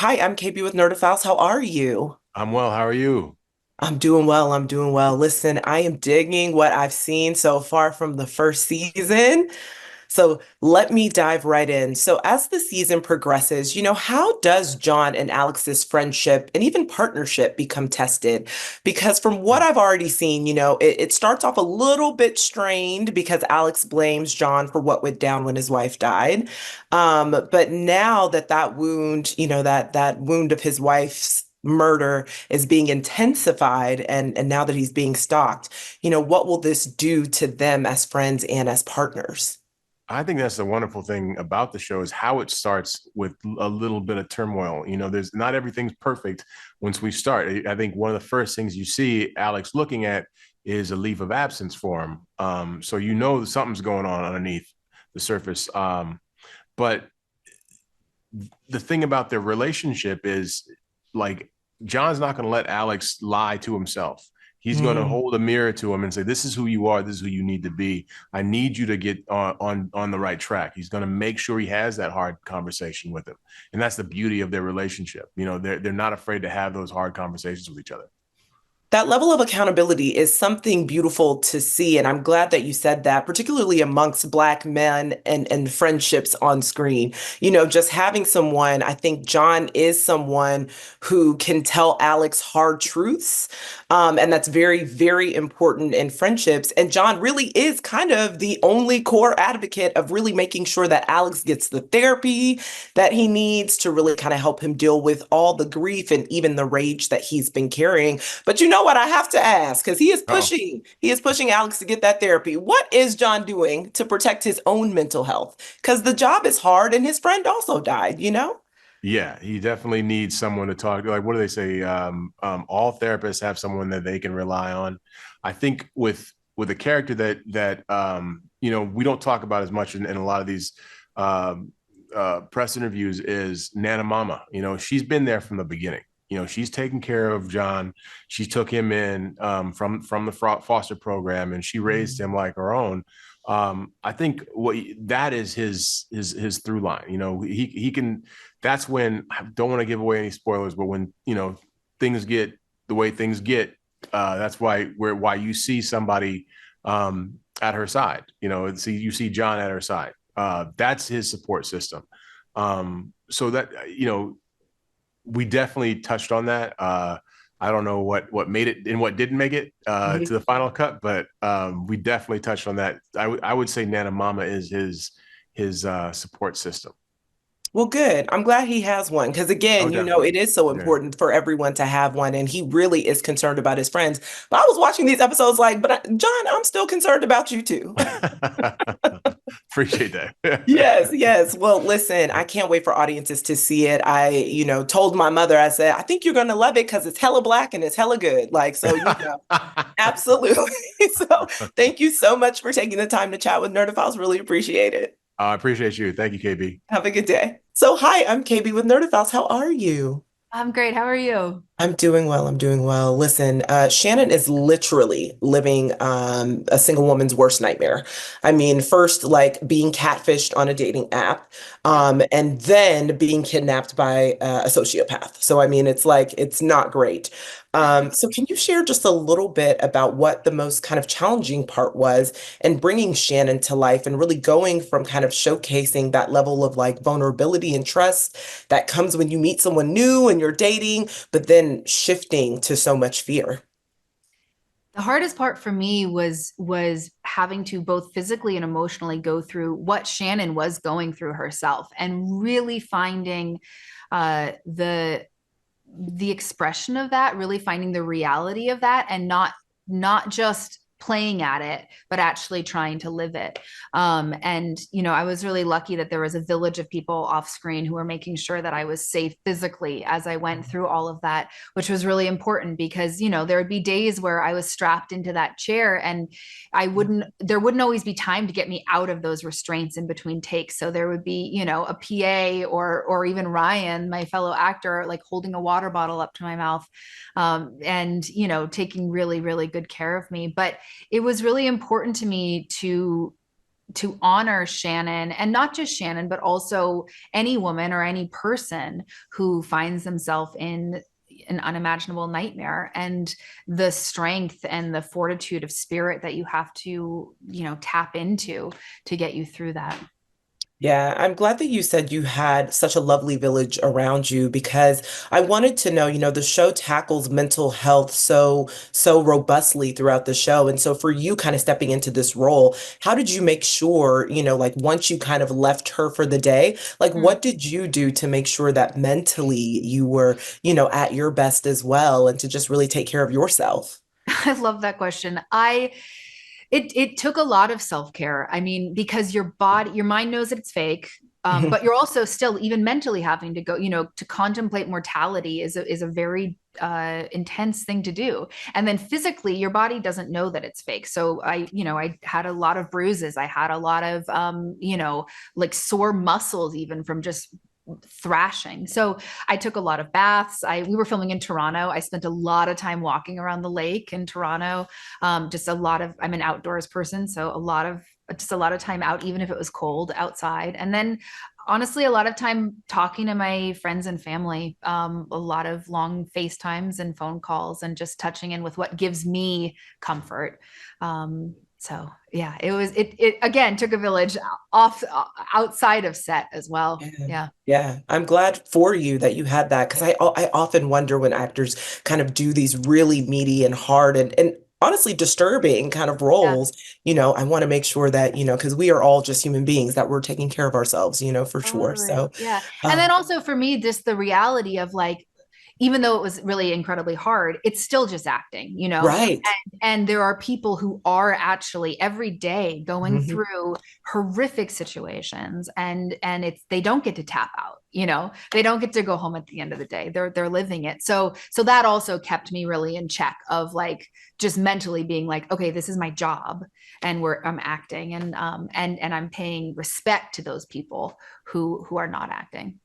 Hi, I'm KB with Nerdophiles. How are you? I'm well. How are you? I'm doing well. I'm doing well. Listen, I am digging what I've seen so far from the first season. So let me dive right in. So as the season progresses, how does John and Alex's friendship and even partnership become tested? Because from what I've already seen, it starts off a little bit strained because Alex blames John for what went down when his wife died. But now that that wound, that wound of his wife's murder is being intensified and now that he's being stalked, what will this do to them as friends and as partners? I think that's the wonderful thing about the show is how it starts with a little bit of turmoil. There's not everything's perfect once we start. I think one of the first things you see Alex looking at is a leave of absence for him. So something's going on underneath the surface. But the thing about their relationship is like John's not going to let Alex lie to himself. He's going to Mm. hold a mirror to him and say, "This is who you are. This is who you need to be. I need you to get on the right track." He's going to make sure he has that hard conversation with him, and that's the beauty of their relationship. They're not afraid to have those hard conversations with each other. That level of accountability is something beautiful to see. And I'm glad that you said that, particularly amongst Black men and friendships on screen. Just having someone, I think John is someone who can tell Alex hard truths. And that's very, very important in friendships. And John really is kind of the only core advocate of really making sure that Alex gets the therapy that he needs to really kind of help him deal with all the grief and even the rage that he's been carrying. But you know what? I have to ask because Oh, he is pushing Alex to get that therapy. What is John doing to protect his own mental health? Because the job is hard and his friend also died? yeah, he definitely needs someone to talk. Like, what do they say? All therapists have someone that they can rely on. I think with a character that we don't talk about as much in a lot of these um, press interviews is Nana Mama. She's been there from the beginning. She's taken care of John. She took him in from the foster program, and she raised him like her own. I think that is his through line. He can. That's when I don't want to give away any spoilers, but when things get the way things get, that's why you see somebody at her side. You see John at her side. That's his support system. So that we definitely touched on that. I don't know what made it and what didn't make it to the final cut, but we definitely touched on that. I would say Nana Mama is his support system. Well, good. I'm glad he has one because, Oh, again, definitely. it is so Yeah. important for everyone to have one, and he really is concerned about his friends. But I was watching these episodes like, but John, I'm still concerned about you too. Appreciate that. Yes, yes. Well, listen, I can't wait for audiences to see it. I, told my mother, I said, I think you're going to love it because it's hella black and it's hella good. Like, so, absolutely. So, thank you so much for taking the time to chat with Nerdophiles. Really appreciate it. I appreciate you. Thank you, KB. Have a good day. So, hi, I'm KB with Nerdophiles. How are you? I'm great. How are you? I'm doing well. I'm doing well. Listen, Shannon is literally living a single woman's worst nightmare. I mean, first, like being catfished on a dating app, Yeah. and then being kidnapped by a sociopath. So, I mean, it's like, it's not great. So, can you share just a little bit about what the most kind of challenging part was in bringing Shannon to life and really going from kind of showcasing that level of like vulnerability and trust that comes when you meet someone new and you're dating, but then shifting to so much fear. The hardest part for me was having to both physically and emotionally go through what Shannon was going through herself and really finding the expression of that, really finding the reality of that and not just playing at it, but actually trying to live it. And, I was really lucky that there was a village of people off screen who were making sure that I was safe physically as I went through all of that, which was really important because, there would be days where I was strapped into that chair and there wouldn't always be time to get me out of those restraints in between takes. So there would be, a PA or even Ryan, my fellow actor, like holding a water bottle up to my mouth, and, taking really, really good care of me. But it was really important to me to to honor Shannon, and not just Shannon, but also any woman or any person who finds themselves in an unimaginable nightmare, and the strength and the fortitude of spirit that you have to, tap into to get you through that. Yeah, I'm glad that you said you had such a lovely village around you because I wanted to know, the show tackles mental health so robustly throughout the show. And so for you kind of stepping into this role, how did you make sure, like once you kind of left her for the day, like Mm. what did you do to make sure that mentally you were, at your best as well and to just really take care of yourself? I love that question. It took a lot of self-care. I mean, because your mind knows that it's fake. But you're also still even mentally having to go, to contemplate mortality is a very intense thing to do. And then physically, your body doesn't know that it's fake. So I had a lot of bruises. I had a lot of, like sore muscles, even from just thrashing. So I took a lot of baths. We were filming in Toronto. I spent a lot of time walking around the lake in Toronto. Just a lot of, I'm an outdoors person, so just a lot of time out, even if it was cold outside. And then honestly, a lot of time talking to my friends and family, a lot of long FaceTimes and phone calls, and just touching in with what gives me comfort. So yeah, it again took a village off outside of set as well. Yeah. Yeah. Yeah, I'm glad for you that you had that because I often wonder when actors kind of do these really meaty and hard and honestly disturbing kind of Yeah. roles, I want to make sure that, because we are all just human beings that we're taking care of ourselves, for sure. Totally. So, Yeah. And uh, then also for me, just the reality of like, even though it was really incredibly hard, it's still just acting, right. and there are people who are actually every day going Mhm. through horrific situations, and they don't get to tap out, they don't get to go home at the end of the day. They're living it. So that also kept me really in check of like just mentally being like, okay, this is my job, and I'm acting, and I'm paying respect to those people who are not acting.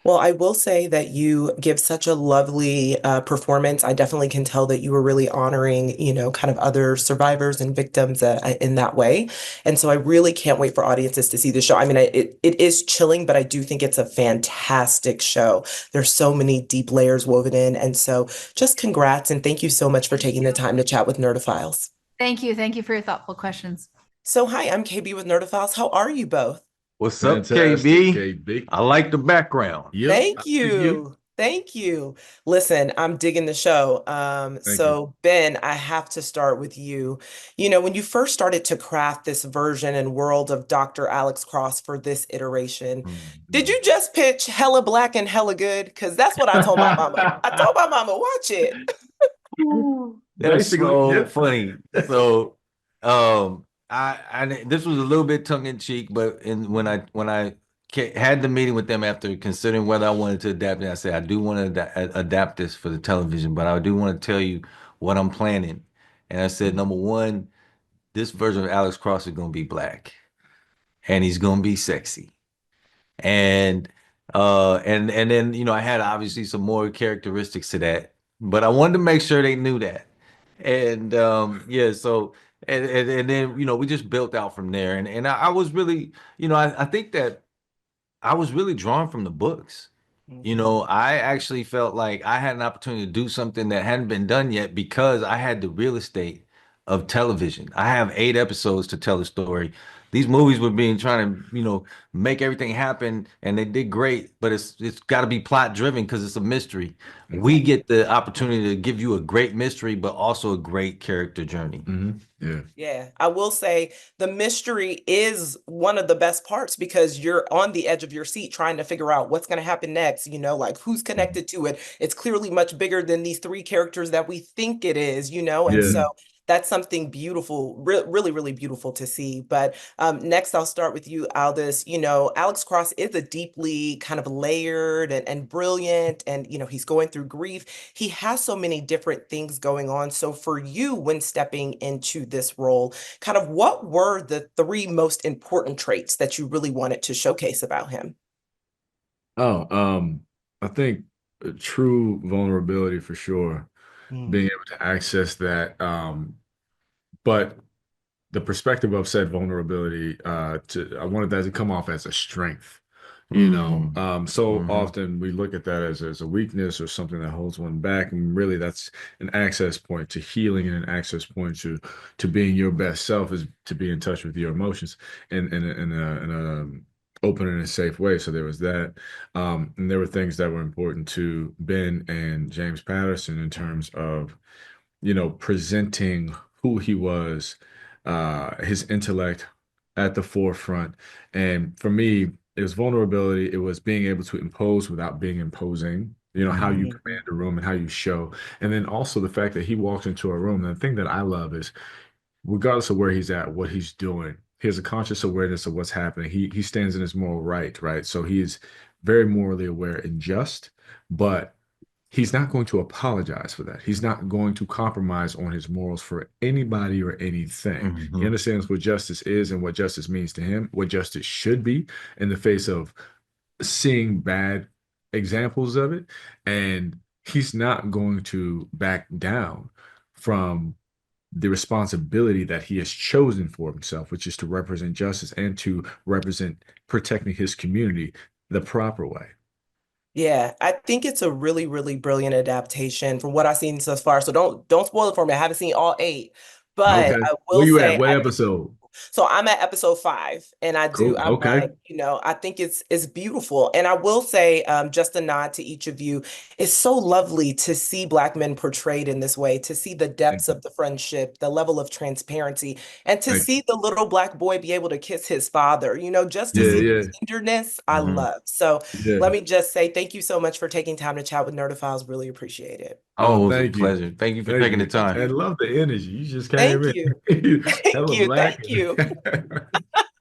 Well, I will say that you give such a lovely performance. I definitely can tell that you were really honoring, kind of other survivors and victims in that way. And so I really can't wait for audiences to see the show. I mean, it is chilling, but I do think it's a fantastic show. There's so many deep layers woven in. And so just congrats and thank you so much for Thank taking the you. time to chat with Nerdophiles. Thank you. Thank you for your thoughtful questions. So hi, I'm KB with Nerdophiles. How are you both? What's up, Fantastic, KB? KB. I like the background. Yep, I Thank see you. you. Thank you. Listen, I'm digging the show. Thank you. So Ben, I have to start with you. When you first started to craft this version and world of Dr. Alex Cross for this iteration, did Mhm. you just pitch hella black and hella good? Because that's what I told my mama. I told my mama, watch it. That's Basically, so yeah. funny. So, I this was a little bit tongue in cheek, but when I had the meeting with them after considering whether I wanted to adapt it, I said I do want to adapt this for the television, but I do want to tell you what I'm planning. And I said, number one, this version of Alex Cross is going to be black, and he's going to be sexy. and and then I had obviously some more characteristics to that, but I wanted to make sure they knew that. And yeah, so and then we just built out from there, and I was really, I think that I was really drawn from the books. Mhm. I actually felt like I had an opportunity to do something that hadn't been done yet because I had the real estate of television. I have 8 episodes to tell a story. These movies were being trying to, make everything happen, and they did great, but it's got to be plot driven because it's a mystery. We Mhm. get the opportunity to give you a great mystery, but also a great character journey. Mhm. Yeah. Yeah, I will say the mystery is one of the best parts because you're on the edge of your seat trying to figure out what's going to happen next, like who's Mhm. connected to it. It's clearly much bigger than these three characters that we think it is, and so Yeah. that's something beautiful, really, really beautiful to see. But next, I'll start with you, Aldis. Alex Cross is a deeply kind of layered and brilliant, and, he's going through grief. He has so many different things going on. So for you, when stepping into this role, kind of what were the three most important traits that you really wanted to showcase about him? Oh, I think true vulnerability for sure. Mm, Being able to access that. But the perspective of said vulnerability, I wanted that to come off as a strength. So often we look at that as a weakness or something that holds one back, and really that's an access point to healing and an access point to being your best self is to be in touch with your emotions in a open and a safe way. So there was that, and there were things that were important to Ben and James Patterson in terms of presenting who he was, his intellect at the forefront. And for me, it was vulnerability. It was being able to impose without being imposing, how you Mhm. command a room and how you show. And then also the fact that he walks into a room. And the thing that I love is, regardless of where he's at, what he's doing, he has a conscious awareness of what's happening. He stands in his moral right, right? So he's very morally aware and just, but he's not going to apologize for that. He's not going to compromise on his morals for anybody or anything. He understands what justice is and what justice means to him, what justice should be in the face of seeing bad examples of it. And he's not going to back down from the responsibility that he has chosen for himself, which is to represent justice and to represent protecting his community the proper way. Yeah, I think it's a really, really brilliant adaptation from what I've seen so far. So don't spoil it for me. I haven't seen all eight, but Okay. I Where will you at? say What I episode? so I'm at episode 5, and Cool. I'm Okay. like, I think it's beautiful. And I will say, just a nod to each of you, it's so lovely to see Black men portrayed in this way, to see the Thank depths you. of the friendship, the level of transparency, and to Thank you. see the little Black boy be able to kiss his father, just to Yeah, see the yeah, tenderness I love. So let yeah. me just say thank you so much for taking time to chat with Nerdophiles. Really appreciate it. Oh, Oh, it was a thank you. pleasure. Thank you for Thank taking the you. Thank time. And you. love the energy. You just came Thank in. you. Thank Hella you. black. Thank you.